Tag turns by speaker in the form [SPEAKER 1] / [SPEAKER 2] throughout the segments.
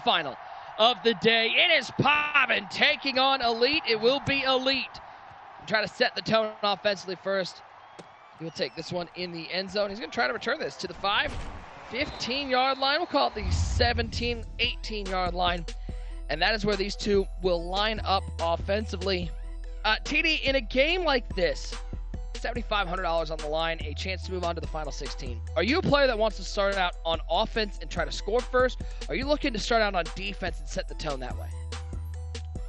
[SPEAKER 1] semifinal of the day. It is Pavan taking on Elite. It will be Elite. Try to set the tone offensively first. He will take this one in the end zone. He's going to try to return this to the 15-yard line. We'll call it the 17, 18-yard line. And that is where these two will line up offensively. TD, in a game like this, $7,500 on the line, a chance to move on to the final 16. Are you a player that wants to start out on offense and try to score first? Or are you looking to start out on defense and set the tone that way?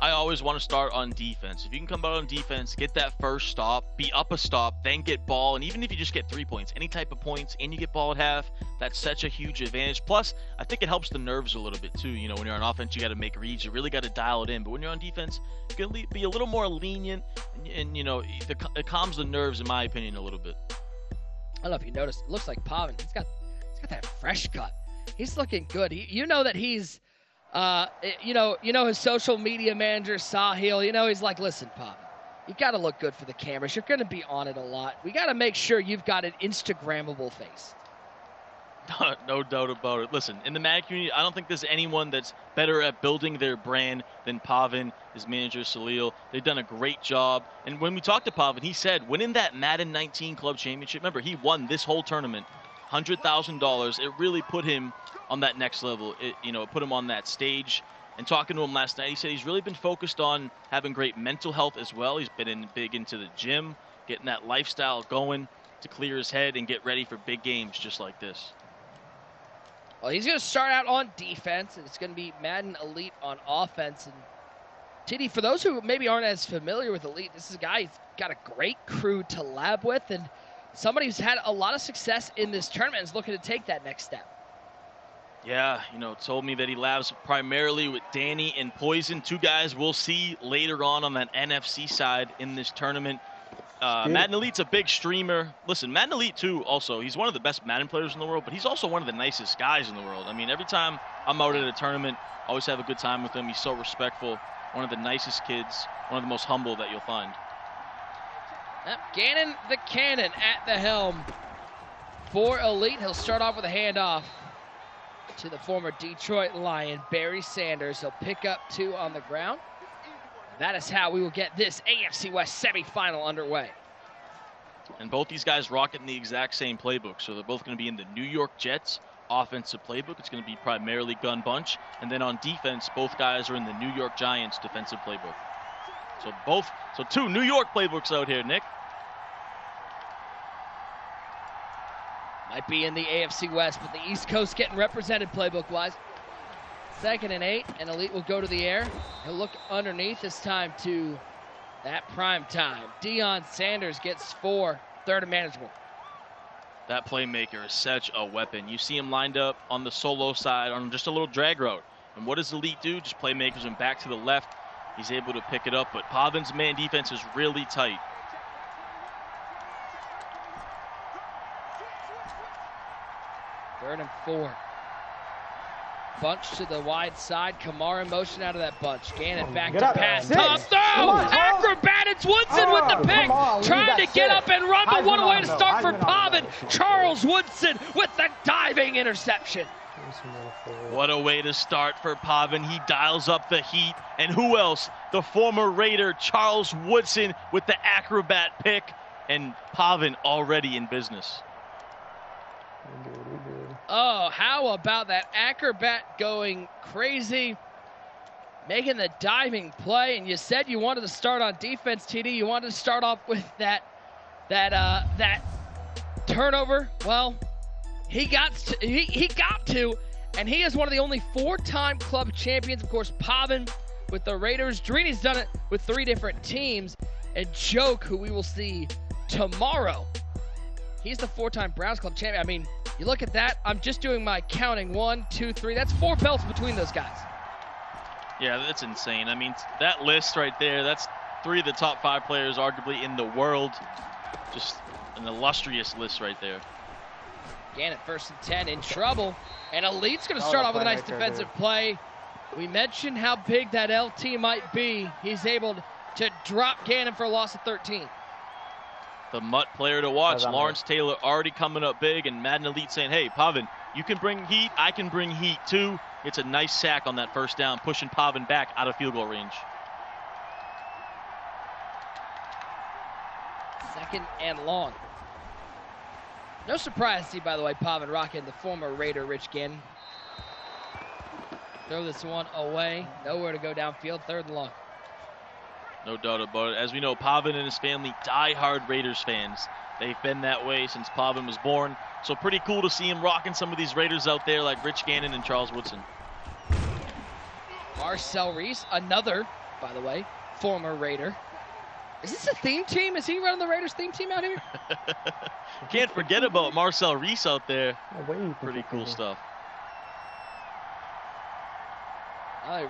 [SPEAKER 2] I always want to start on defense. If you can come out on defense, get that first stop, be up a stop, then get ball, and even if you just get 3 points, any type of points, and you get ball at half, that's such a huge advantage. Plus, I think it helps the nerves a little bit too. You know, when you're on offense, you got to make reads, you really got to dial it in. But when you're on defense, you can be a little more lenient, and you know, it calms the nerves, in my opinion, a little bit.
[SPEAKER 1] I don't know if you noticed, it looks like Pavan. He's got that fresh cut. He's looking good. You know that he's. You know his social media manager, Sahil, he's like, listen, Pavan, you got to look good for the cameras. You're going to be on it a lot. We got to make sure you've got an Instagrammable face.
[SPEAKER 2] No doubt about it. Listen, in the Madden community, I don't think there's anyone that's better at building their brand than Pavan, his manager, Salil. They've done a great job. And when we talked to Pavan, he said winning that Madden 19 Club Championship, remember, he won this whole tournament, $100,000. It really put him on that next level. It put him on that stage. And talking to him last night, he said he's really been focused on having great mental health as well. He's been big into the gym, getting that lifestyle going to clear his head and get ready for big games just like this.
[SPEAKER 1] Well, he's going to start out on defense, and it's going to be Madden Elite on offense. And Tiddy, for those who maybe aren't as familiar with Elite, this is a guy who's got a great crew to lab with, and somebody who's had a lot of success in this tournament and is looking to take that next step.
[SPEAKER 2] Yeah, told me that he labs primarily with Danny and Poison, two guys we'll see later on that NFC side in this tournament. Madden Elite's a big streamer. Listen, Madden Elite, too, also, he's one of the best Madden players in the world, but he's also one of the nicest guys in the world. I mean, every time I'm out at a tournament, I always have a good time with him. He's so respectful, one of the nicest kids, one of the most humble that you'll find.
[SPEAKER 1] Yep, Gannon the Cannon at the helm for Elite. He'll start off with a handoff to the former Detroit Lion, Barry Sanders. He'll pick up 2 on the ground. That is how we will get this AFC West semifinal underway.
[SPEAKER 2] And both these guys rocking the exact same playbook. So they're both going to be in the New York Jets offensive playbook. It's going to be primarily gun bunch. And then on defense, both guys are in the New York Giants defensive playbook. So 2 New York playbooks out here, Nick.
[SPEAKER 1] Might be in the AFC West, but the East Coast getting represented playbook-wise. 2nd and 8, and Elite will go to the air. He'll look underneath this time to that prime time. Deion Sanders gets 4, 3rd and manageable.
[SPEAKER 2] That playmaker is such a weapon. You see him lined up on the solo side on just a little drag route. And what does Elite do? Just playmakers and back to the left. He's able to pick it up, but Pavan's man defense is really tight.
[SPEAKER 1] Third and 4. Bunch to the wide side. Kamara in motion out of that bunch. Gannon back to pass. Top throw! Acrobat, it's Woodson with the pick. Trying to get up and run, but what a way to start for Pavan. Charles Woodson with the diving interception.
[SPEAKER 2] What a way to start for Pavan. He dials up the heat. And who else? The former Raider, Charles Woodson, with the acrobat pick. And Pavan already in business.
[SPEAKER 1] Oh, how about that acrobat going crazy, making the diving play? And you said you wanted to start on defense, TD. You wanted to start off with that turnover. Well, he got to, and he is one of the only 4-time club champions. Of course, Pavan with the Raiders. Drini's done it with 3 different teams, and Joke, who we will see tomorrow. He's the 4-time Browns Club champion. I mean, you look at that, I'm just doing my counting. 1, 2, 3. That's 4 belts between those guys.
[SPEAKER 2] Yeah, that's insane. I mean, that list right there, that's 3 of the top 5 players arguably in the world. Just an illustrious list right there.
[SPEAKER 1] Gannon, 1st and 10, in trouble. And Elite's going to start off with a nice defensive play. We mentioned how big that LT might be. He's able to drop Gannon for a loss of 13.
[SPEAKER 2] The Mutt player to watch. Lawrence Taylor already coming up big, and Madden Elite saying, hey, Pavan, You can bring heat. I can bring heat too. It's a nice sack on that first down, pushing Pavan back out of field goal range.
[SPEAKER 1] 2nd and long. No surprise to see, by the way, Pavan rocking the former Raider Rich Gannon. Throw this one away. Nowhere to go downfield. 3rd and long.
[SPEAKER 2] No doubt about it. As we know, Pavan and his family, die-hard Raiders fans. They've been that way since Pavan was born. So pretty cool to see him rocking some of these Raiders out there like Rich Gannon and Charles Woodson.
[SPEAKER 1] Marcel Reese, another, by the way, former Raider. Is this a theme team? Is he running the Raiders theme team out here?
[SPEAKER 2] Can't forget about Marcel Reese out there. Pretty cool stuff.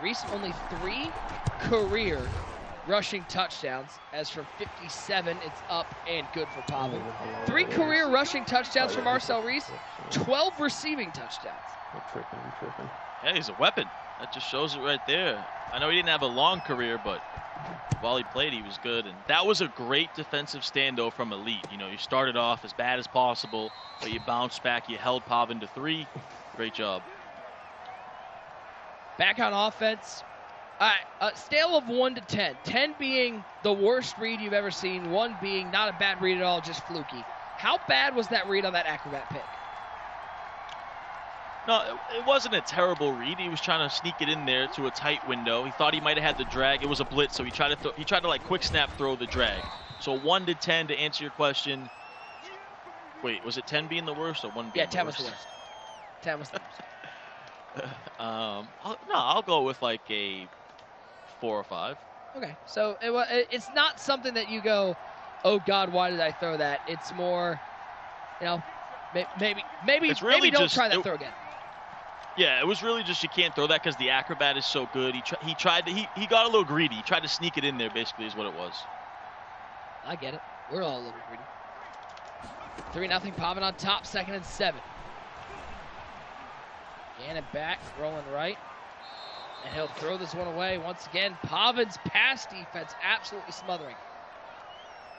[SPEAKER 1] Reese only 3 career rushing touchdowns. As from 57, it's up and good for Pavan. 3 career rushing touchdowns for Marcel Reese, 12 receiving touchdowns.
[SPEAKER 3] I'm tripping.
[SPEAKER 2] Yeah, he's a weapon. That just shows it right there. I know he didn't have a long career, but while he played, he was good. And that was a great defensive stando from Elite. You know, you started off as bad as possible, but you bounced back. You held Pavan to 3. Great job.
[SPEAKER 1] Back on offense. All right, a scale of 1 to 10. 10 being the worst read you've ever seen. 1 being not a bad read at all, just fluky. How bad was that read on that acrobat pick?
[SPEAKER 2] No, it wasn't a terrible read. He was trying to sneak it in there to a tight window. He thought he might have had the drag. It was a blitz, so he tried to like quick snap throw the drag. So 1 to 10 to answer your question. Wait, was it 10 being the worst or 1 being the worst?
[SPEAKER 1] Yeah, 10 was the worst. 10 was the worst.
[SPEAKER 2] I'll go with like a 4 or 5.
[SPEAKER 1] Okay, so it's not something that you go, oh God, why did I throw that? It's more, you know, maybe don't try that throw again.
[SPEAKER 2] Yeah, it was really just you can't throw that because the acrobat is so good. He got a little greedy. He tried to sneak it in there, basically, is what it was.
[SPEAKER 1] I get it. We're all a little greedy. 3-0 Pavan on top, 2nd and 7. Gannon back, rolling right. And he'll throw this one away. Once again, Pavan's pass defense absolutely smothering.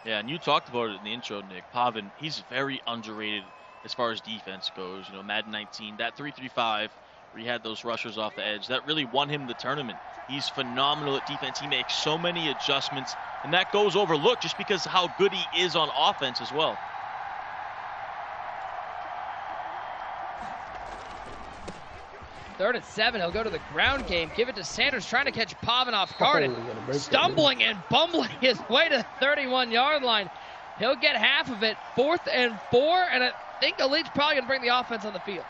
[SPEAKER 2] Yeah, and you talked about it in the intro, Nick. Pavan, he's very underrated as far as defense goes. You know, Madden 19, that 3-3-5, where he had those rushers off the edge, that really won him the tournament. He's phenomenal at defense. He makes so many adjustments, and that goes overlooked just because of how good he is on offense as well.
[SPEAKER 1] Third and 7, he'll go to the ground game, give it to Sanders, trying to catch Pavan off guard, and stumbling and bumbling his way to the 31-yard line. He'll get half of it. 4th and 4, and I think Elite's probably going to bring the offense on the field.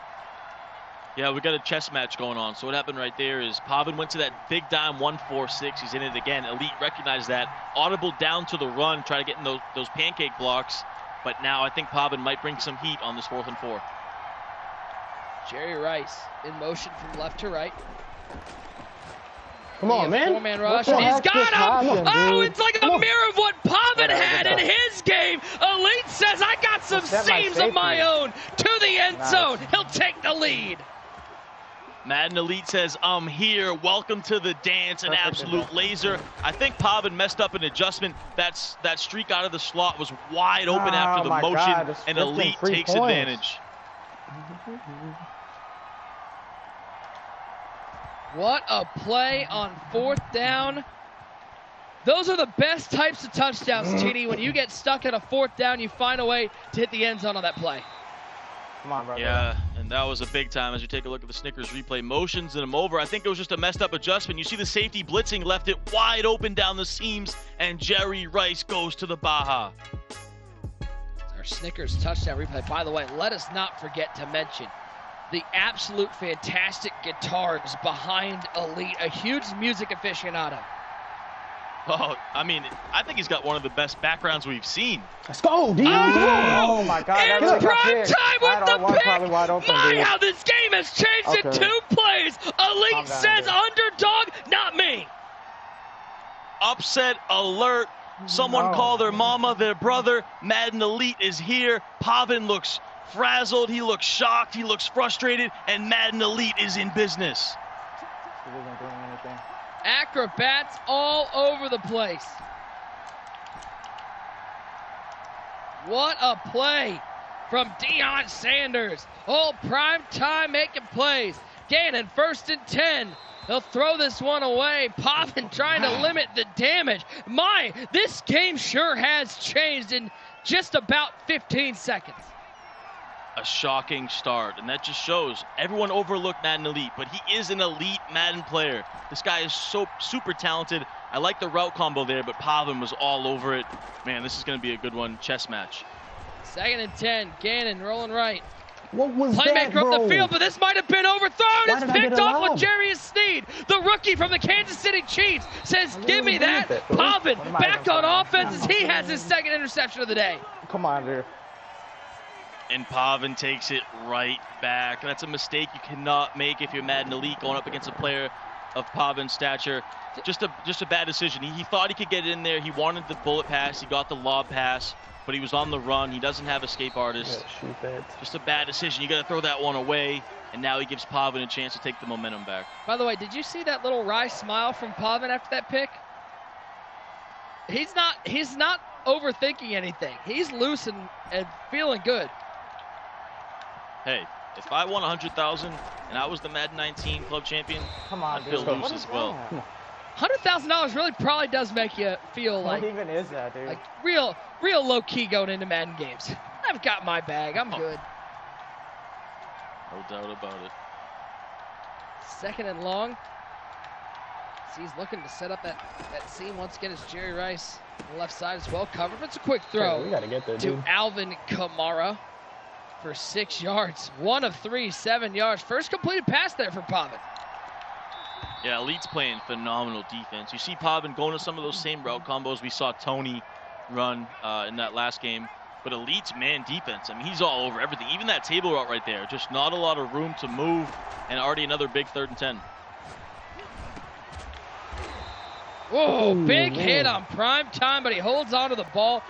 [SPEAKER 2] Yeah, we got a chess match going on. So what happened right there is Pavan went to that big dime 1-4-6. He's in it again. Elite recognized that. Audible down to the run, try to get in those pancake blocks. But now I think Pavan might bring some heat on this 4th and 4.
[SPEAKER 1] Jerry Rice in motion from left to right.
[SPEAKER 3] Come on, man.
[SPEAKER 1] 4-man rush. He's got him. Oh, it's like a mirror of what Pavan had in his game. Elite says, I got some seams of my own to the end zone. He'll take the lead.
[SPEAKER 2] Madden Elite says, I'm here. Welcome to the dance. An absolute laser. I think Pavan messed up an adjustment. That streak out of the slot was wide open after the motion, and Elite takes advantage.
[SPEAKER 1] What a play on 4th down. Those are the best types of touchdowns, TD. When you get stuck at a 4th down, you find a way to hit the end zone on that play.
[SPEAKER 3] Come on, brother.
[SPEAKER 2] Yeah, and that was a big time as you take a look at the Snickers replay. Motions and him over. I think it was just a messed up adjustment. You see the safety blitzing, left it wide open down the seams, and Jerry Rice goes to the Baja.
[SPEAKER 1] Our Snickers touchdown replay. By the way, let us not forget to mention the absolute fantastic guitars behind Elite, a huge music aficionado.
[SPEAKER 2] Oh, I mean, I think he's got one of the best backgrounds we've seen.
[SPEAKER 3] Let's go, D.
[SPEAKER 1] Oh
[SPEAKER 3] my God.
[SPEAKER 1] It's prime time with the pick.
[SPEAKER 3] Wide open,
[SPEAKER 1] My, how this game has changed in 2 plays. Elite says underdog, not me.
[SPEAKER 2] Upset alert. Someone call their mama, their brother. Madden Elite is here. Pavan looks frazzled, he looks shocked, he looks frustrated, and Madden Elite is in business.
[SPEAKER 3] He wasn't doing anything.
[SPEAKER 1] Acrobats all over the place. What a play. from Deion Sanders. Oh, prime time making plays. Gannon, 1st and 10. They'll throw this one away. Pavan trying to limit the damage. This game sure has changed in just about 15 seconds.
[SPEAKER 2] A shocking start, and that just shows everyone overlooked Madden Elite, but he is an elite Madden player. This guy is so super talented. I like the route combo there, but Pavan was all over it. Man, this is going to be a good one. Chess match.
[SPEAKER 1] 2nd and 10. Gannon rolling right.
[SPEAKER 3] What was that,
[SPEAKER 1] Playmaker
[SPEAKER 3] bro?
[SPEAKER 1] up the field, but this might have been overthrown.
[SPEAKER 3] Why
[SPEAKER 1] It's
[SPEAKER 3] did I get
[SPEAKER 1] picked
[SPEAKER 3] it
[SPEAKER 1] off
[SPEAKER 3] allowed?
[SPEAKER 1] with Jarius Sneed. The rookie from the Kansas City Chiefs says, give me that.
[SPEAKER 3] believe it, bro.
[SPEAKER 1] Pavan
[SPEAKER 3] What am I
[SPEAKER 1] back
[SPEAKER 3] even
[SPEAKER 1] on
[SPEAKER 3] saying?
[SPEAKER 1] offense as he has his 2nd interception of the day.
[SPEAKER 3] Come on, dude.
[SPEAKER 2] And Pavan takes it right back. That's a mistake you cannot make if you're Madden Elite going up against a player of Pavan's stature. Just a bad decision. He thought he could get it in there. He wanted the bullet pass. He got the lob pass, but he was on the run. He doesn't have escape artist.
[SPEAKER 3] Yeah, shoot that.
[SPEAKER 2] Just a bad decision. You got to throw that one away, and now he gives Pavan a chance to take the momentum back.
[SPEAKER 1] By the way, did you see that little wry smile from Pavan after that pick? He's not overthinking anything. He's loose and feeling good.
[SPEAKER 2] Hey, if I won 100,000 and I was the Madden 19 club champion,
[SPEAKER 3] Come on,
[SPEAKER 2] I'd
[SPEAKER 3] dude.
[SPEAKER 2] feel
[SPEAKER 3] What
[SPEAKER 2] loose
[SPEAKER 3] is
[SPEAKER 2] as well.
[SPEAKER 3] that?
[SPEAKER 1] $100,000 really probably does make you feel
[SPEAKER 3] What
[SPEAKER 1] like
[SPEAKER 3] even is that, dude?
[SPEAKER 1] real low key going into Madden games. I've got my bag. I'm good.
[SPEAKER 2] No doubt about it.
[SPEAKER 1] 2nd and long. So he's looking to set up that seam once again. As Jerry Rice on the left side is well covered, but it's a quick throw
[SPEAKER 3] we gotta get there,
[SPEAKER 1] to
[SPEAKER 3] dude.
[SPEAKER 1] Alvin Kamara for 6 yards. 1 of 3, 7 yards. First completed pass there for Pavan.
[SPEAKER 2] Yeah, Elite's playing phenomenal defense. You see Pavan going to some of those same route combos we saw Tony run in that last game. But Elite's man defense, I mean, he's all over everything. Even that table route right there, just not a lot of room to move, and already another big 3rd and 10.
[SPEAKER 1] Whoa, big hit on prime time, but he holds on to the ball.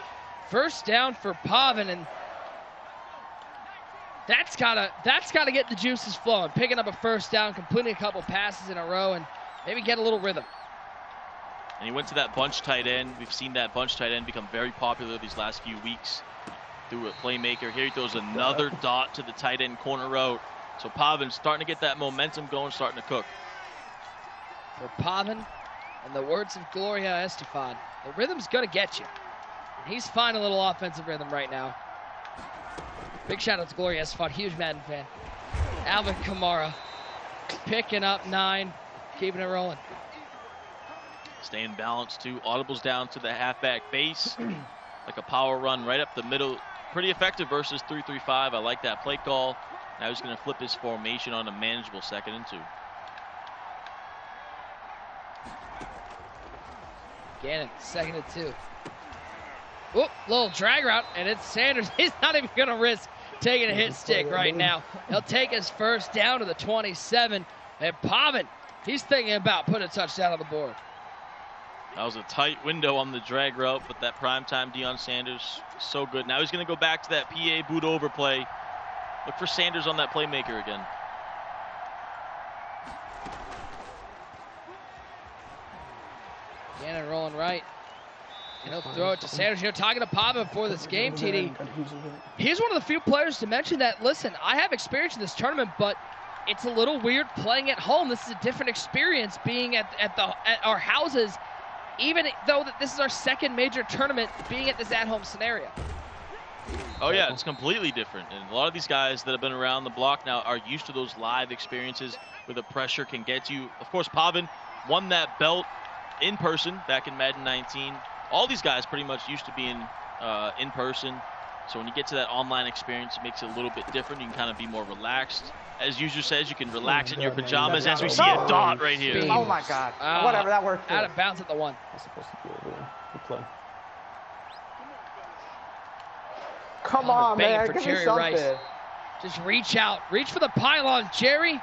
[SPEAKER 1] First down for Pavan, and that's gotta get the juices flowing. Picking up a first down, completing a couple passes in a row, and maybe get a little rhythm.
[SPEAKER 2] And he went to that bunch tight end. We've seen that bunch tight end become very popular these last few weeks through a playmaker. Here he throws another dot to the tight end corner route. So Pavan's starting to get that momentum going, starting to cook.
[SPEAKER 1] For Pavan, in the words of Gloria Estefan, the rhythm's gonna get you. And he's finding a little offensive rhythm right now. Big shout out to Gloria Estefan, huge Madden fan. Alvin Kamara picking up 9, keeping it rolling.
[SPEAKER 2] Staying balanced too. Audibles down to the halfback base. Like a power run right up the middle. Pretty effective versus 3-3-5. I like that play call. Now he's going to flip his formation on a manageable 2nd and 2.
[SPEAKER 1] Gannon, 2nd and 2. Whoop, little drag route, and it's Sanders. He's not even going to risk taking a hit stick right now. He'll take his first down to the 27. And Pavan, he's thinking about putting a touchdown on the board.
[SPEAKER 2] That was a tight window on the drag route, but that primetime Deion Sanders, so good. Now he's going to go back to that PA boot over play. Look for Sanders on that playmaker again.
[SPEAKER 1] Gannon rolling right. And he'll throw it to Sanders. You know, talking to Pavan before this game, TD, he's one of the few players to mention that, listen, I have experience in this tournament, but it's a little weird playing at home. This is a different experience being at our houses, even though that this is our 2nd major tournament, being at this at-home scenario.
[SPEAKER 2] Oh yeah, it's completely different. And a lot of these guys that have been around the block now are used to those live experiences where the pressure can get to you. Of course, Pavan won that belt in person back in Madden 19. All these guys pretty much used to being in person. So when you get to that online experience, it makes it a little bit different. You can kind of be more relaxed. As User says, you can relax in your pajamas as we see a dot right here.
[SPEAKER 3] Oh my God. Whatever, that worked.
[SPEAKER 1] Out of bounds at the 1.
[SPEAKER 3] That's supposed to be over there. Good play. Come on, man.
[SPEAKER 1] For
[SPEAKER 3] Give me
[SPEAKER 1] Jerry
[SPEAKER 3] something.
[SPEAKER 1] Rice. Just reach out. Reach for the pylon, Jerry.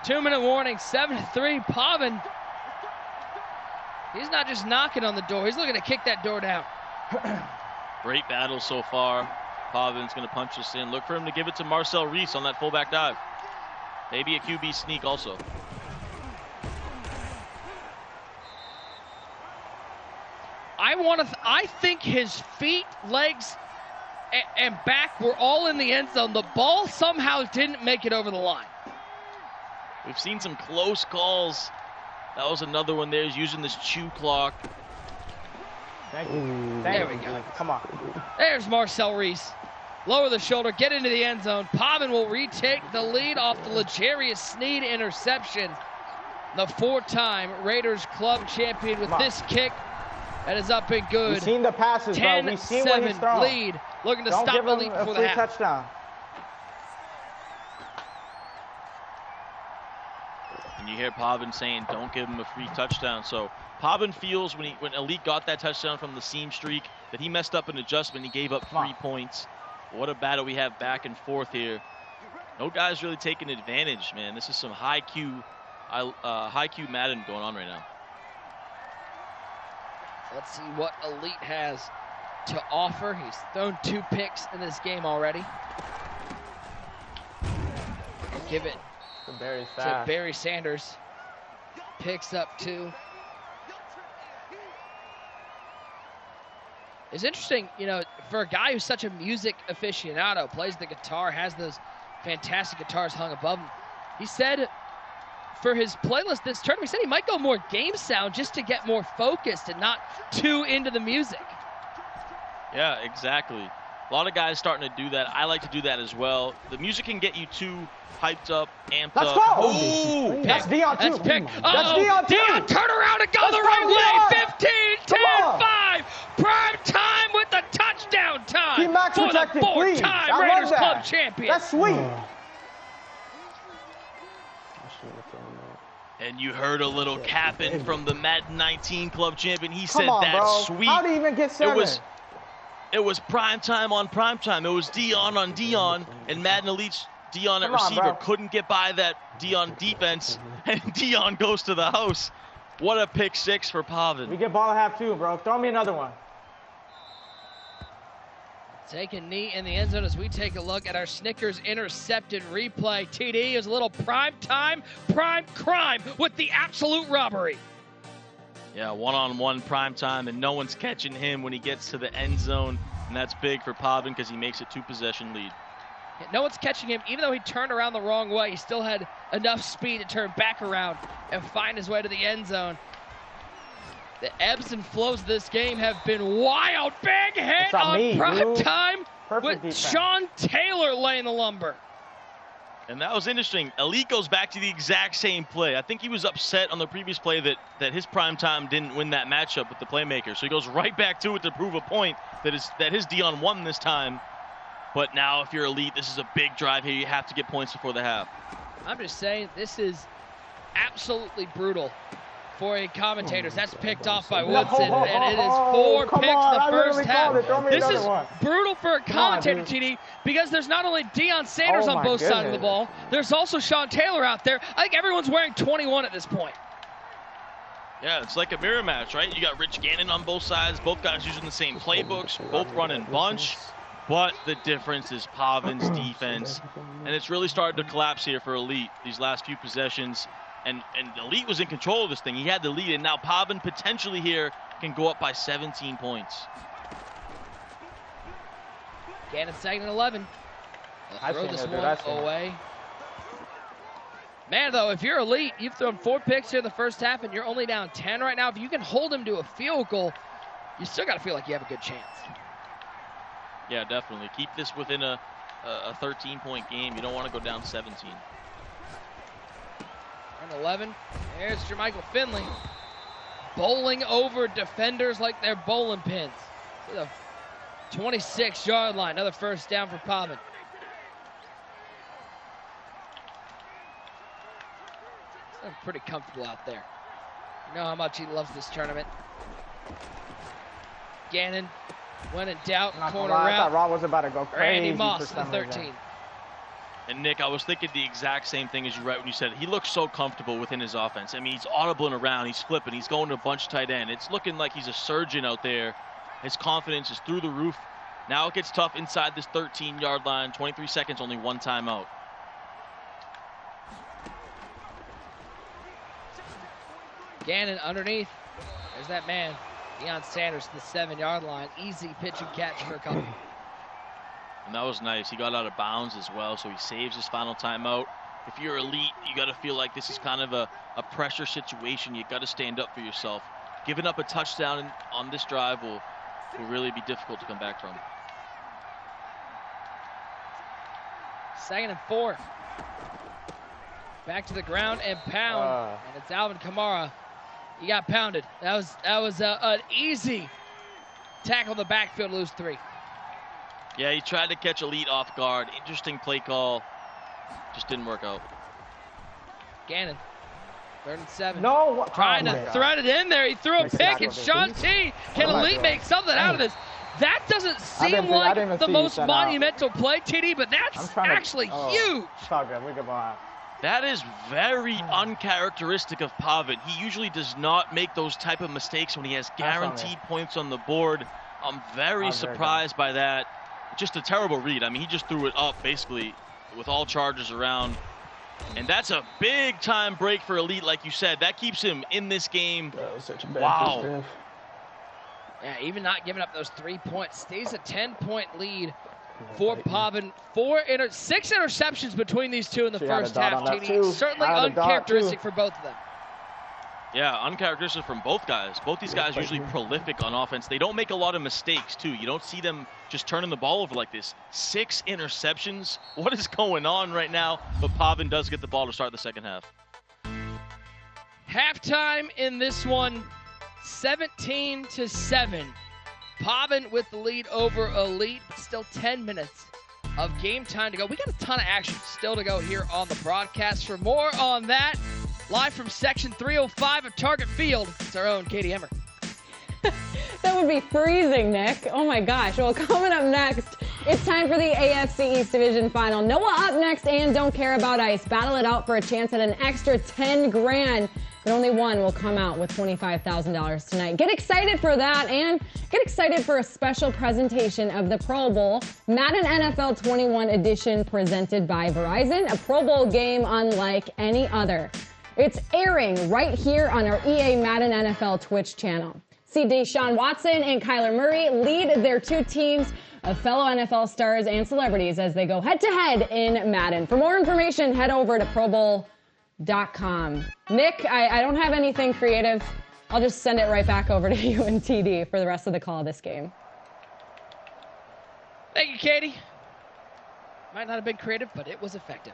[SPEAKER 1] 2-minute warning, 7-3. Pavan. He's not just knocking on the door. He's looking to kick that door down.
[SPEAKER 2] Great battle so far. Pavan's going to punch this in. Look for him to give it to Marcel Reese on that fullback dive. Maybe a QB sneak also.
[SPEAKER 1] I think his feet, legs, and back were all in the end zone. The ball somehow didn't make it over the line.
[SPEAKER 2] We've seen some close calls. That was another one there. He's using this chew clock.
[SPEAKER 3] Thank you.
[SPEAKER 1] There we go.
[SPEAKER 3] Come on.
[SPEAKER 1] There's Marcel Reese. Lower the shoulder, get into the end zone. Pavan will retake the lead off the L'Jarius Sneed interception. The 4-time Raiders club champion with this kick. That is up and good.
[SPEAKER 3] We've seen the passes, bro. We've seen what he's thrown.
[SPEAKER 1] Lead. Looking to
[SPEAKER 3] Don't
[SPEAKER 1] stop
[SPEAKER 3] give
[SPEAKER 1] the
[SPEAKER 3] him
[SPEAKER 1] lead
[SPEAKER 3] a
[SPEAKER 1] before
[SPEAKER 3] free
[SPEAKER 1] the half.
[SPEAKER 3] touchdown.
[SPEAKER 2] And you hear Pavan saying, don't give him a free touchdown. So Pavan feels when Elite got that touchdown from the seam streak that he messed up an adjustment. He gave up 3 points. What a battle we have back and forth here. No guy's really taking advantage, man. This is some high Q Madden going on right now.
[SPEAKER 1] Let's see what Elite has to offer. He's thrown 2 picks in this game already. Give it to Barry Sanders. Picks up 2. It's interesting, you know, for a guy who's such a music aficionado, plays the guitar, has those fantastic guitars hung above him. He said for his playlist this tournament, he said he might go more game sound just to get more focused and not too into the music.
[SPEAKER 2] Yeah, exactly. A lot of guys starting to do that. I like to do that as well. The music can get you too hyped up, amped
[SPEAKER 3] Let's
[SPEAKER 2] up.
[SPEAKER 3] go!
[SPEAKER 2] Ooh,
[SPEAKER 3] That's Dion too.
[SPEAKER 1] That's pick.
[SPEAKER 3] That's Dion too.
[SPEAKER 1] Dion, turn around and go
[SPEAKER 3] Let's
[SPEAKER 1] the
[SPEAKER 3] go,
[SPEAKER 1] right way.
[SPEAKER 3] Dion.
[SPEAKER 1] 15, 10, 5. Prime time with the touchdown time
[SPEAKER 3] Keep Max
[SPEAKER 1] for the
[SPEAKER 3] protected, please.
[SPEAKER 1] 4-time
[SPEAKER 3] I love
[SPEAKER 1] Raiders
[SPEAKER 3] that.
[SPEAKER 1] club champion.
[SPEAKER 3] That's sweet.
[SPEAKER 2] and you heard a little capping from the Madden 19 club champion. He said,
[SPEAKER 3] Come on,
[SPEAKER 2] that's
[SPEAKER 3] bro.
[SPEAKER 2] sweet.
[SPEAKER 3] How do you even get 7?
[SPEAKER 2] It was prime time on prime time. It was Dion on Dion, and Madden Elite's Dion at
[SPEAKER 3] Come on,
[SPEAKER 2] receiver
[SPEAKER 3] bro.
[SPEAKER 2] couldn't get by that Dion defense, and Dion goes to the house. What a pick 6 for Pavan.
[SPEAKER 3] We get ball at half 2, bro. Throw me another one.
[SPEAKER 1] Taking knee in the end zone as we take a look at our Snickers intercepted replay. TD is a little prime time, prime crime with the absolute robbery.
[SPEAKER 2] Yeah, one-on-one prime time, and no one's catching him when he gets to the end zone, and that's big for Pavan because he makes a 2-possession lead.
[SPEAKER 1] No one's catching him. Even though he turned around the wrong way, he still had enough speed to turn back around and find his way to the end zone. The ebbs and flows of this game have been wild. Big hit on prime time with
[SPEAKER 3] defense.
[SPEAKER 1] Sean Taylor laying the lumber.
[SPEAKER 2] And that was interesting. Elite goes back to the exact same play. I think he was upset on the previous play that his prime time didn't win that matchup with the playmaker. So he goes right back to it to prove a point that his Dion won this time. But now if you're Elite, this is a big drive here. You have to get points before the half.
[SPEAKER 1] I'm just saying, this is absolutely brutal for a commentators. That's picked off by Woodson, and it is 4 picks the first half. This is brutal for a commentator, TD, because there's not only Deion Sanders on both sides of the ball, there's also Sean Taylor out there. I think everyone's wearing 21 at this point.
[SPEAKER 2] Yeah, it's like a mirror match, right? You got Rich Gannon on both sides, both guys using the same playbooks, both running bunch. But the difference is Pavan's defense, and it's really started to collapse here for Elite these last few possessions. And Elite was in control of this thing. He had the lead, and now Pavan potentially here can go up by 17 points.
[SPEAKER 1] Gannon second and 11. Throw this one away. Man, though, if you're Elite, you've thrown 4 picks here the first half, and you're only down 10 right now. If you can hold him to a field goal, you still got to feel like you have a good chance.
[SPEAKER 2] Yeah, definitely. Keep this within a 13-point game. You don't want to go down 17.
[SPEAKER 1] 11. There's Jermichael Finley bowling over defenders like they're bowling pins to the 26-yard line. Another first down for Pavan. He's pretty comfortable out there. You know how much he loves this tournament. Gannon, when in doubt, corner route.
[SPEAKER 3] I thought Rob was about to go crazy.
[SPEAKER 1] Randy Moss, the 13.
[SPEAKER 2] And Nick, I was thinking the exact same thing as you right when you said it. He looks so comfortable within his offense. I mean, he's audibling around, he's flipping, he's going to a bunch tight end. It's looking like he's a surgeon out there. His confidence is through the roof. Now it gets tough inside this 13-yard line. 23 seconds, only 1 timeout.
[SPEAKER 1] Gannon underneath. There's that man, Deion Sanders, to the 7-yard line. Easy pitch and catch for a couple.
[SPEAKER 2] And that was nice. He got out of bounds as well, so he saves his final timeout. If you're elite, you got to feel like this is kind of a pressure situation. You got to stand up for yourself. Giving up a touchdown on this drive will really be difficult to come back from.
[SPEAKER 1] 2nd and 4. Back to the ground and pound. And it's Alvin Kamara. He got pounded. That was an easy tackle in the backfield to lose 3.
[SPEAKER 2] Yeah, he tried to catch elite off guard. Interesting play call. Just didn't work out.
[SPEAKER 1] Gannon, 3rd and 7.
[SPEAKER 3] No.
[SPEAKER 1] Trying to thread it in there. He threw a pick, and Sean T. Can elite make something out of this? That doesn't seem like the most monumental play, TD, but that's actually huge.
[SPEAKER 3] It's all good. We can ball.
[SPEAKER 2] That is very uncharacteristic of Pavan. He usually does not make those type of mistakes when he has guaranteed points on the board. I'm very surprised by that. Just a terrible read. I mean, he just threw it up basically with all charges around. And that's a big time break for elite, like you said. That keeps him in this game.
[SPEAKER 4] That was such a bad
[SPEAKER 2] wow.
[SPEAKER 1] Yeah, even not giving up those 3 points. Stays a 10-point lead for Pavan. 6 interceptions between these two in the first half, TD. Certainly uncharacteristic for both of them.
[SPEAKER 2] Yeah, uncharacteristic from both guys. Both these guys are usually prolific on offense. They don't make a lot of mistakes, too. You don't see them just turning the ball over like this. 6 interceptions. What is going on right now? But Pavan does get the ball to start the second half.
[SPEAKER 1] Halftime in this one, 17-7. Pavan with the lead over elite. Still 10 minutes of game time to go. We got a ton of action still to go here on the broadcast. For more on that, live from section 305 of Target Field, it's our own Katie Emmer.
[SPEAKER 5] That would be freezing, Nick. Oh my gosh. Well, coming up next, it's time for the AFC East Division Final. Noah up next and Don't Care About Ice. Battle it out for a chance at an extra 10 grand. But only one will come out with $25,000 tonight. Get excited for that and get excited for a special presentation of the Pro Bowl, Madden NFL 21 edition presented by Verizon, a Pro Bowl game unlike any other. It's airing right here on our EA Madden NFL Twitch channel. See Deshaun Watson and Kyler Murray lead their 2 teams of fellow NFL stars and celebrities as they go head-to-head in Madden. For more information, head over to ProBowl.com. Nick, I don't have anything creative. I'll just send it right back over to you and TD for the rest of the call of this game.
[SPEAKER 1] Thank you, Katie. Might not have been creative, but it was effective.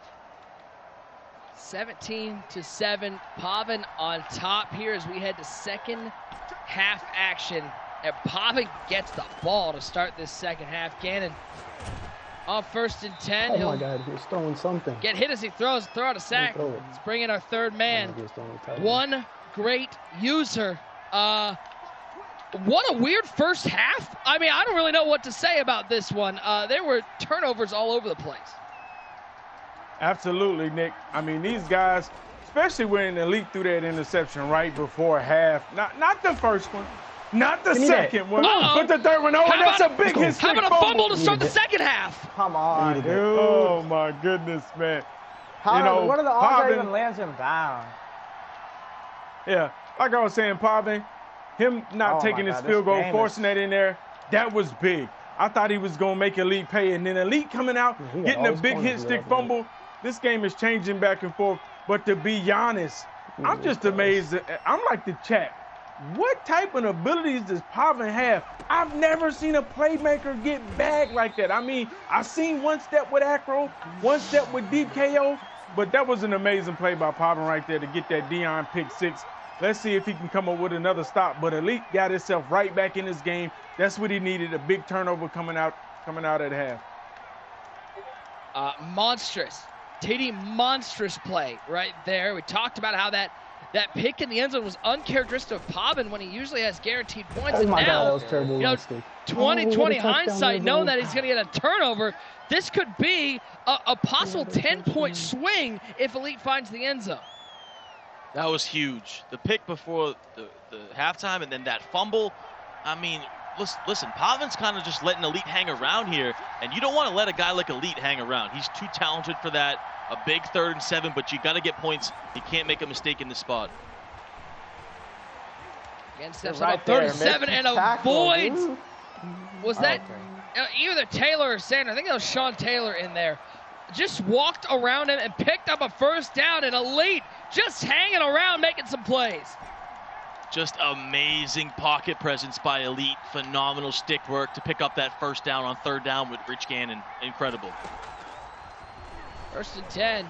[SPEAKER 1] 17-7. Pavan on top here as we head to second half action. And Pavan gets the ball to start this second half. Gannon on 1st and 10.
[SPEAKER 4] Oh my God, he's throwing something.
[SPEAKER 1] Get hit as he throw out a sack. Let's bring in our 3rd man. One great user. What a weird first half. I mean, I don't really know what to say about this one. There were turnovers all over the place.
[SPEAKER 6] Absolutely, Nick. I mean, these guys, especially when Elite threw that interception right before half. Not the first one, not the second one, but the 3rd one. Oh, that's a big hit.
[SPEAKER 1] How about a fumble to start the second half?
[SPEAKER 3] Come on, dude.
[SPEAKER 6] Oh, my goodness, man.
[SPEAKER 3] What are the odds that even lands him down?
[SPEAKER 6] Yeah, like I was saying, Pavan, him not taking his field goal, forcing that in there, that was big. I thought he was going to make Elite pay, and then Elite coming out, getting a big hit stick fumble. This game is changing back and forth, but to be honest, I'm just amazed. I'm like the chat. What type of abilities does Pavan have? I've never seen a playmaker get bagged like that. I mean, I've seen one step with Acro, one step with deep KO, but that was an amazing play by Pavan right there to get that Dion pick 6. Let's see if he can come up with another stop. But Elite got himself right back in this game. That's what he needed, a big turnover coming out at half.
[SPEAKER 1] Monstrous. TD monstrous play right there. We talked about how that pick in the end zone was uncharacteristic of Pavan when he usually has guaranteed points.
[SPEAKER 4] Oh my God, that was terrible.
[SPEAKER 1] You know, 20/20 hindsight, knowing that he's going to get a turnover, this could be a possible 10-point swing if Elite finds the end zone.
[SPEAKER 2] That was huge. The pick before the halftime and then that fumble. I mean, listen, Pavan's kind of just letting Elite hang around here, and you don't want to let a guy like Elite hang around. He's too talented for that. A big 3rd and 7, but you got to get points. He can't make a mistake in this spot.
[SPEAKER 1] Again, steps right 37 and avoids. Was that either Taylor or Sanders, I think it was Sean Taylor in there, just walked around him and picked up a first down, and Elite just hanging around making some plays.
[SPEAKER 2] Just amazing pocket presence by Elite. Phenomenal stick work to pick up that first down on 3rd down with Rich Gannon. Incredible.
[SPEAKER 1] 1st and 10.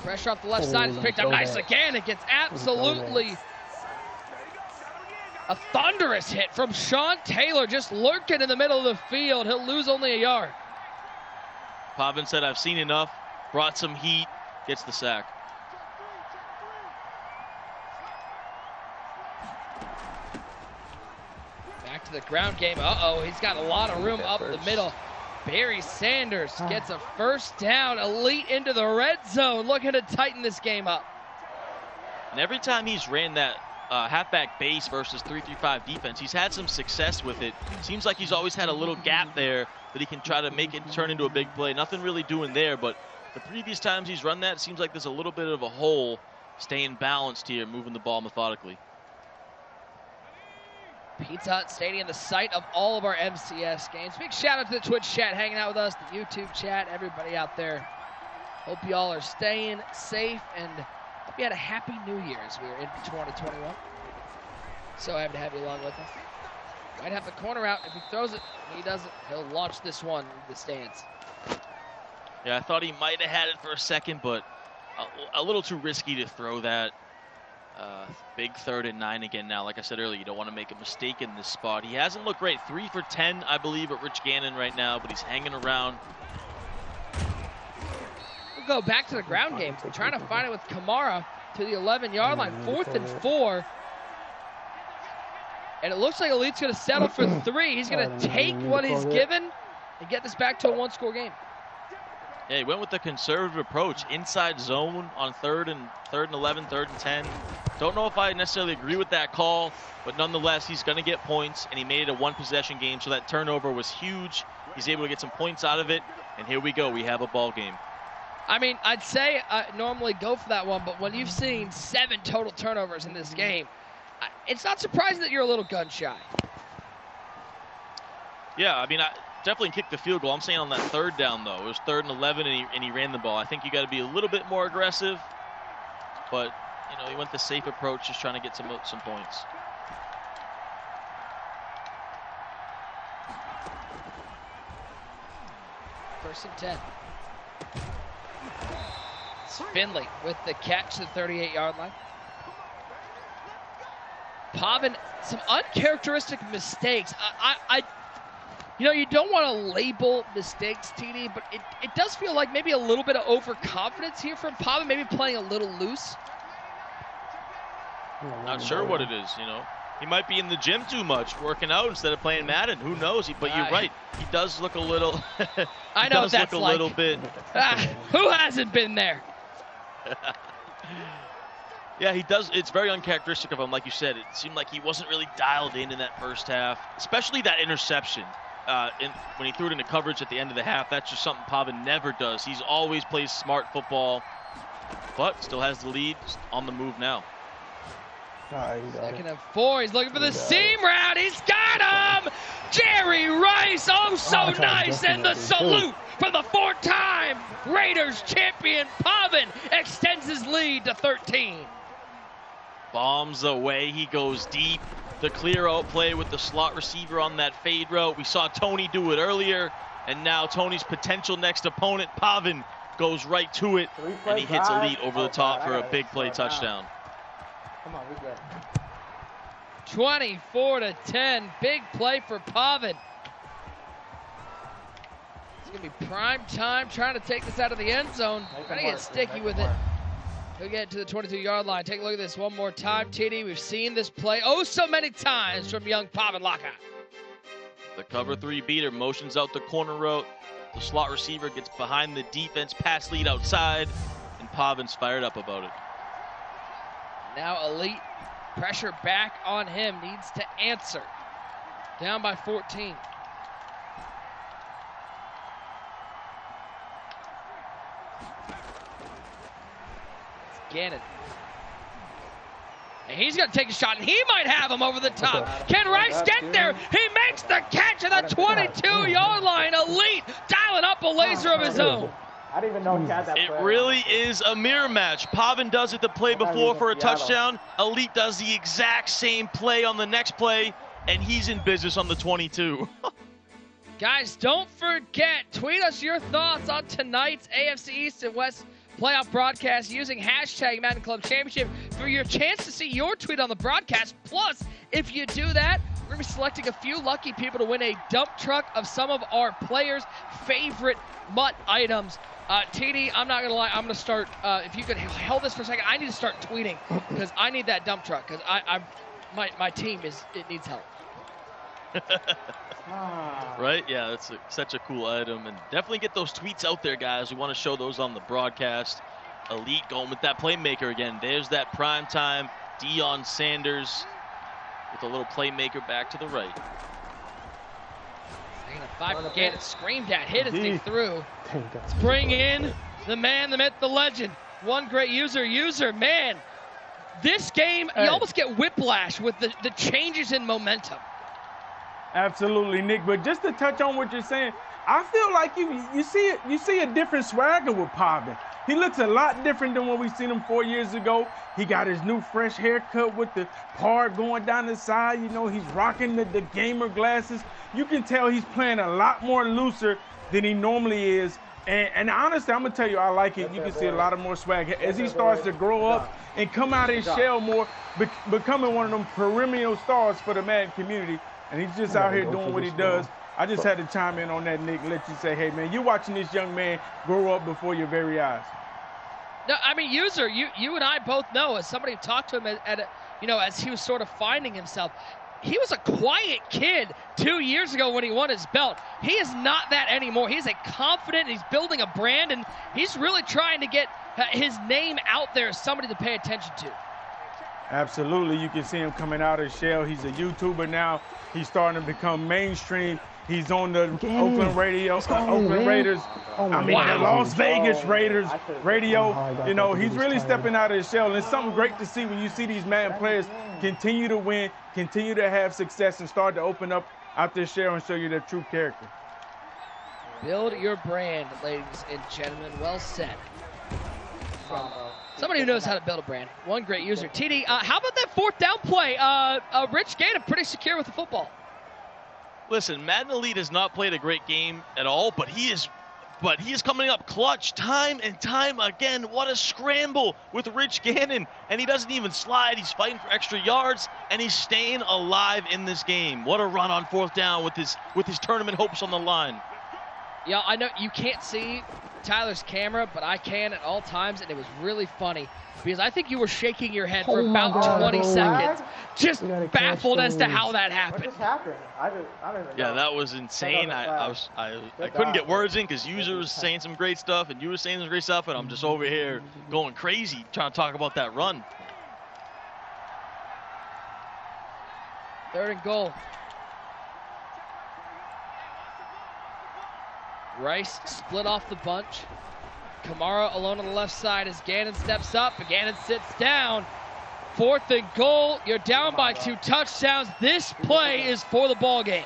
[SPEAKER 1] Pressure off the left side is picked up nice again. It gets absolutely a thunderous hit from Sean Taylor, just lurking in the middle of the field. He'll lose only a yard.
[SPEAKER 2] Pavan said, I've seen enough, brought some heat, gets the sack.
[SPEAKER 1] Back to the ground game. Uh-oh, he's got a lot of room up the middle. Barry Sanders gets a first down. Elite into the red zone, looking to tighten this game up.
[SPEAKER 2] And every time he's ran that halfback base versus 3-3-5 defense, he's had some success with it. Seems like he's always had a little gap there that he can try to make it turn into a big play. Nothing really doing there, but the previous times he's run that, it seems like there's a little bit of a hole. Staying balanced here, moving the ball methodically.
[SPEAKER 1] Pizza Hut Stadium, the site of all of our MCS games. Big shout out to the Twitch chat hanging out with us, the YouTube chat, everybody out there. Hope you all are staying safe and hope you had a happy New Year as we are into 2021. So happy to have you along with us. Might have the corner out. If he throws it, he doesn't, he'll launch this one into the stands.
[SPEAKER 2] Yeah, I thought he might have had it for a second, but a little too risky to throw that. Big 3rd and 9 again now. Like I said earlier, you don't want to make a mistake in this spot. He hasn't looked great. 3 for 10, I believe, at Rich Gannon right now, but he's hanging around.
[SPEAKER 1] We'll go back to the ground game. We're trying to find it with Kamara to the 11-yard line. 4th and 4. And it looks like Elite's going to settle for 3. He's going to take what he's given and get this back to a 1-score game.
[SPEAKER 2] Yeah, he went with the conservative approach. Inside zone on 3rd and 11, 3rd and 10. Don't know if I necessarily agree with that call, but nonetheless, he's going to get points, and he made it a 1-possession game, so that turnover was huge. He's able to get some points out of it, and here we go. We have a ball game.
[SPEAKER 1] I mean, I'd say I normally go for that one, but when you've seen 7 total turnovers in this game, it's not surprising that you're a little gun shy.
[SPEAKER 2] Yeah, I mean, I definitely kicked the field goal. I'm saying on that 3rd down, though. It was 3rd and 11, and he ran the ball. I think you got to be a little bit more aggressive, but, you know, he went the safe approach, just trying to get some points.
[SPEAKER 1] First and 10. It's Finley with the catch to the 38-yard line. Pavan, some uncharacteristic mistakes. You know, you don't want to label mistakes, TD, but it does feel like maybe a little bit of overconfidence here from Pavan, maybe playing a little loose.
[SPEAKER 2] Not sure what it is, you know. He might be in the gym too much, working out instead of playing Madden. Who knows? But you're right. He does look a little.
[SPEAKER 1] I know what that's like.
[SPEAKER 2] Little bit.
[SPEAKER 1] Who hasn't been there?
[SPEAKER 2] Yeah, he does. It's very uncharacteristic of him, like you said. It seemed like he wasn't really dialed in that first half, especially that interception. When he threw it into coverage at the end of the half, that's just something Pavan never does. He's always plays smart football, but still has the lead on the move now.
[SPEAKER 1] Second and 4. He's looking for the seam route. He's got him! Jerry Rice, oh so nice, and the salute for the 4th time. Raiders champion Pavan extends his lead to 13.
[SPEAKER 2] Bombs away, he goes deep. The clear out play with the slot receiver on that fade route. We saw Tony do it earlier, and now Tony's potential next opponent, Pavan, goes right to it, and he hits Elite over the top for a big play touchdown.
[SPEAKER 3] Come on, we good.
[SPEAKER 1] 24-10, big play for Pavan. It's going to be prime time trying to take this out of the end zone. Trying to get sticky with it. He'll get to the 22-yard line. Take a look at this one more time, TD. We've seen this play oh so many times from young Pavan Laka.
[SPEAKER 2] The cover 3 beater motions out the corner route. The slot receiver gets behind the defense, pass lead outside, and Pavan's fired up about it.
[SPEAKER 1] Now Elite, pressure back on him, needs to answer. Down by 14. It's Gannon. And he's going to take a shot, and he might have him over the top. Can Rice get there? He makes the catch at the 22-yard line. Elite dialing up a laser of his own.
[SPEAKER 3] I didn't even know he had that play.
[SPEAKER 2] It really is a mirror match. Pavan does it the play before for a touchdown. Elite does the exact same play on the next play, and he's in business on the 22.
[SPEAKER 1] Guys, don't forget, tweet us your thoughts on tonight's AFC East and West playoff broadcast using hashtag Madden Club Championship for your chance to see your tweet on the broadcast. Plus, if you do that, we're going to be selecting a few lucky people to win a dump truck of some of our players' favorite MUT items. TD, I'm not going to lie, I'm going to start, if you could hold this for a second, I need to start tweeting because I need that dump truck because my team needs help.
[SPEAKER 2] Right? Yeah, that's such a cool item. And definitely get those tweets out there, guys. We want to show those on the broadcast. Elite going with that playmaker again. There's that primetime Deion Sanders with a little playmaker back to the right.
[SPEAKER 1] Second and 5 again. It's screamed at. Hit his thing through. Let's bring in the man, the myth, the legend. One great user. Man, this game, you almost get whiplash with the changes in momentum.
[SPEAKER 6] Absolutely, Nick. But just to touch on what you're saying, I feel like you see a different swagger with Pavan. He looks a lot different than when we seen him 4 years ago. He got his new fresh haircut with the part going down the side. You know, he's rocking the gamer glasses. You can tell he's playing a lot more looser than he normally is. And honestly, I'm going to tell you, I like it. You can see a lot of more swag. As he starts to grow up and come out of his shell more, becoming one of them perennial stars for the Madden community. And he's just out here doing what he does. I just had to chime in on that, Nick, let you say, hey, man, you're watching this young man grow up before your very eyes.
[SPEAKER 1] No, I mean, user, you and I both know, as somebody who talked to him as he was sort of finding himself, he was a quiet kid 2 years ago when he won his belt. He is not that anymore. He's a confident, he's building a brand, and he's really trying to get his name out there as somebody to pay attention to.
[SPEAKER 6] Absolutely. You can see him coming out of his shell. He's a YouTuber now. He's starting to become mainstream. He's on the Oakland radio, Oakland Raiders. The Las Vegas Raiders radio. You know, he's really stepping out of his shell. And it's something great to see when you see these Madden players continue to win, continue to have success, and start to open up out their shell and show you their true character.
[SPEAKER 1] Build your brand, ladies and gentlemen. Well said. Somebody who knows how to build a brand. One great user. TD, how about that fourth down play? Rich Gannon pretty secure with the football.
[SPEAKER 2] Listen, Madden Elite has not played a great game at all, but he is coming up clutch time and time again. What a scramble with Rich Gannon. And he doesn't even slide. He's fighting for extra yards, and he's staying alive in this game. What a run on fourth down with his tournament hopes on the line.
[SPEAKER 1] Yeah, I know you can't see Tyler's camera, but I can at all times, and it was really funny because I think you were shaking your head for about 20 seconds, just baffled as to how that happened.
[SPEAKER 3] What just happened? I don't even know.
[SPEAKER 2] Yeah, that was insane. I couldn't get words in because user was saying some great stuff, and you were saying some great stuff, and I'm just over here going crazy trying to talk about that run.
[SPEAKER 1] 3rd and goal. Rice split off the bunch. Kamara alone on the left side as Gannon steps up. Gannon sits down. 4th and goal. You're down by 2 touchdowns. This play is for the ball game.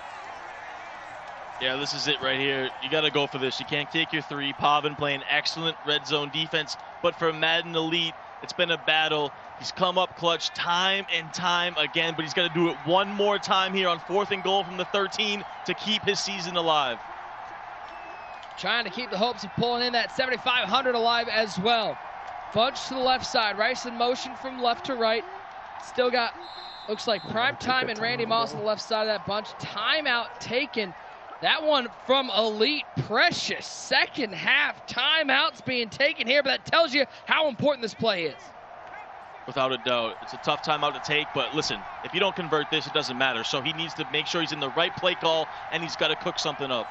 [SPEAKER 2] Yeah, this is it right here. You got to go for this. You can't take your 3. Pavan playing excellent red zone defense. But for Madden Elite, it's been a battle. He's come up clutch time and time again, but he's got to do it one more time here on 4th and goal from the 13 to keep his season alive.
[SPEAKER 1] Trying to keep the hopes of pulling in that 7,500 alive as well. Bunch to the left side. Rice in motion from left to right. Still got, looks like prime time and Randy Moss on the left side of that bunch. Timeout taken. That one from Elite. Precious. Second half timeouts being taken here, but that tells you how important this play is.
[SPEAKER 2] Without a doubt. It's a tough timeout to take, but listen, if you don't convert this, it doesn't matter. So he needs to make sure he's in the right play call, and he's got to cook something up.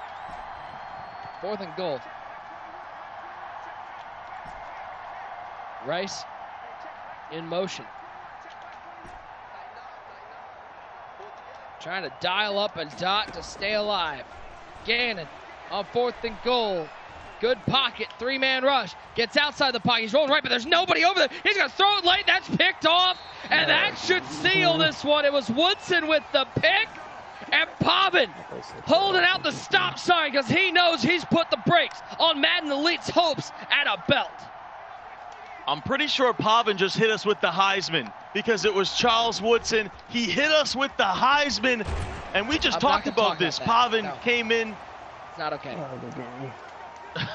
[SPEAKER 1] 4th and goal. Rice in motion. Trying to dial up a dot to stay alive. Gannon on 4th and goal. Good pocket, 3-man rush. Gets outside the pocket. He's rolling right, but there's nobody over there. He's going to throw it late. That's picked off, and that should seal this one. It was Woodson with the pick, and Pavan holding out the stop sign because he knows he's put the brakes on Madden Elite's hopes at a belt.
[SPEAKER 2] I'm pretty sure Pavan just hit us with the Heisman because it was Charles Woodson. He hit us with the Heisman, and we just talked about this. Pavan came in.
[SPEAKER 1] It's not okay.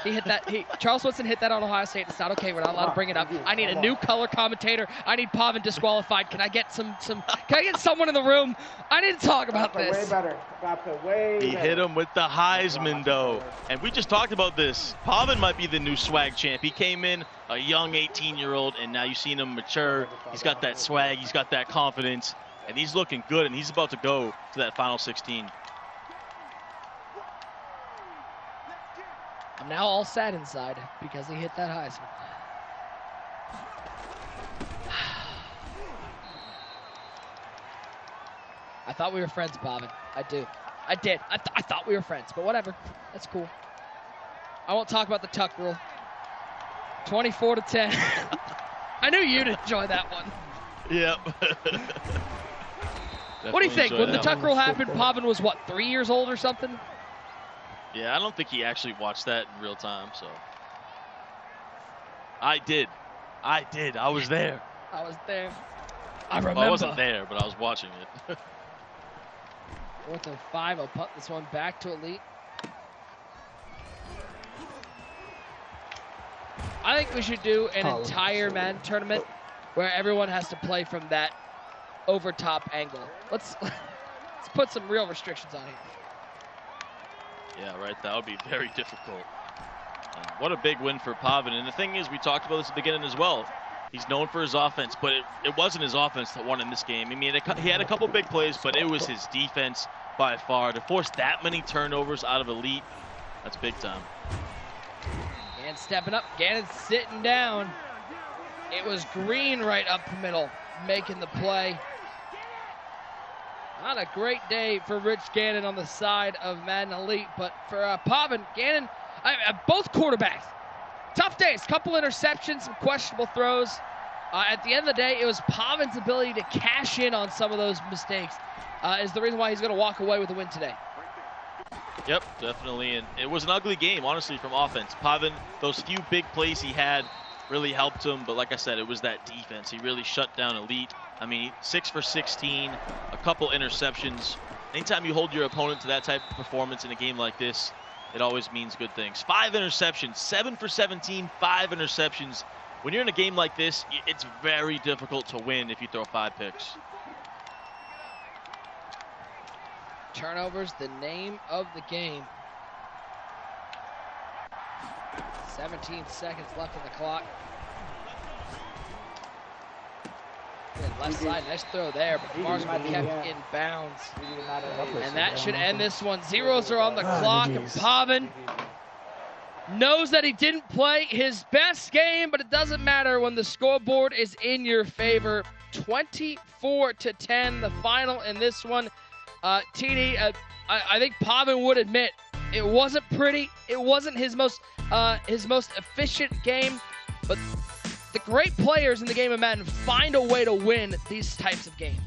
[SPEAKER 1] He hit that. Charles Woodson hit that on Ohio State. It's not okay. We're not allowed to bring it up. I need a new color commentator. I need Pavan disqualified. Can I get some? Can I get someone in the room? I need to talk about this.
[SPEAKER 3] Way better.
[SPEAKER 2] He hit him with the Heisman, though. And we just talked about this. Pavan might be the new swag champ. He came in a young 18-year-old, and now you've seen him mature. He's got that swag. He's got that confidence. And he's looking good, and he's about to go to that final 16.
[SPEAKER 1] I'm now all sad inside because he hit that Heisman. I thought we were friends, Pavan. I did. I thought we were friends, but whatever. That's cool. I won't talk about the tuck rule. 24-10. I knew you'd enjoy that one.
[SPEAKER 2] Yep.
[SPEAKER 1] What do you think? When the tuck rule happened, Pavan was, what, 3 years old or something?
[SPEAKER 2] Yeah, I don't think he actually watched that in real time, so. I did. I was there.
[SPEAKER 1] I was there. I remember.
[SPEAKER 2] Well, I wasn't there, but I was watching it.
[SPEAKER 1] 4th and 5. I'll punt this one back to Elite. I think we should do an entire Madden tournament where everyone has to play from that over top angle. Let's put some real restrictions on here.
[SPEAKER 2] Yeah, right. That would be very difficult. And what a big win for Pavan. And the thing is, we talked about this at the beginning as well. He's known for his offense, but it wasn't his offense that won in this game. I mean, he had a couple big plays, but it was his defense by far. To force that many turnovers out of Elite, that's big time.
[SPEAKER 1] And stepping up, Gannon's sitting down. It was Green right up the middle, making the play. Not a great day for Rich Gannon on the side of Madden Elite, but for Pavan, Gannon, both quarterbacks, tough days, couple interceptions, some questionable throws. At the end of the day, it was Pavan's ability to cash in on some of those mistakes is the reason why he's going to walk away with a win today.
[SPEAKER 2] Yep, definitely, and it was an ugly game, honestly, from offense. Pavan, those few big plays he had really helped him, but like I said, it was that defense. He really shut down Elite. I mean, 6 for 16, a couple interceptions. Anytime you hold your opponent to that type of performance in a game like this, it always means good things. 5 interceptions, 7 for 17, 5 interceptions. When you're in a game like this, it's very difficult to win if you throw 5 picks.
[SPEAKER 1] Turnovers, the name of the game. 17 seconds left on the clock. Good left side, nice throw there, but Mars will be kept in bounds. And that should end this one. Zeros are on the clock, and Pavan knows that he didn't play his best game, but it doesn't matter when the scoreboard is in your favor. 24-10, the final in this one. TD, I think Pavan would admit it wasn't pretty. It wasn't his most efficient game, but the great players in the game of Madden find a way to win these types of games.